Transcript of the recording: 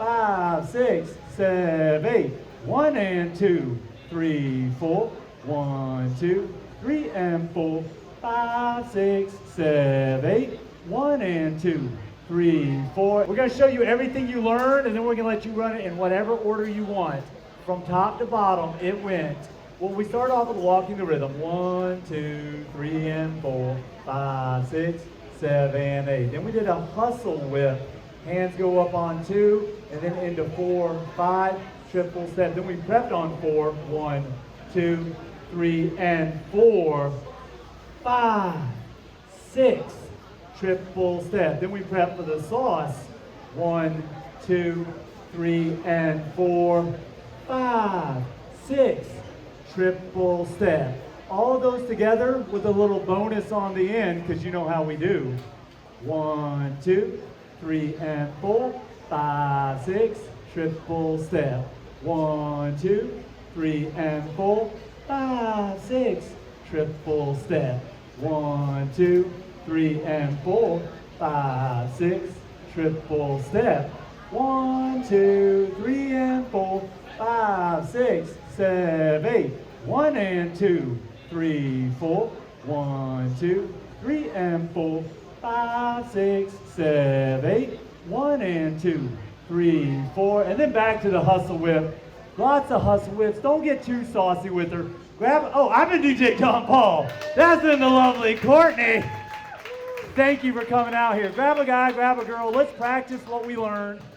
5, 6, 7, 8. 1 and 2, 3, 4. 1, 2, 3 and 4. 5, 6, 7, 8. 1 and 2, 3, 4. We're going to show you everything you learned, and then we're going to let you run it in whatever order you want. From top to bottom, it went. Well, we start off with walking the rhythm. 1, 2, 3 and 4. 5, 6, 7, 8. Then we did a hustle whip. Hands go up on 2, and then into 4, 5, triple step. Then we prepped on 4. 1, 2, 3, and 4. 5, 6, triple step. Then we prep for the sauce. 1, 2, 3, and 4. 5, 6, triple step. All of those together with a little bonus on the end, because you know how we do. 1, 2, 3 and 4. 5, 6, triple step. 1, 2, 3 and 4. 5, 6, triple step. 1, 2, 3 and 4. 5, 6, triple step. 1, 2, 3 and 4. 5, 6, 7, 8. 1 and 2, 3, 4. 1, 2, 3 and 4. 5, 6, 7, 8. 1 and 2, 3, 4. And then back to the hustle whip. Lots of hustle whips. Don't get too saucy with her. I've been DJ JohnPaul. That's been the lovely Kortnee. Thank you for coming out here. Grab a guy, grab a girl. Let's practice what we learned.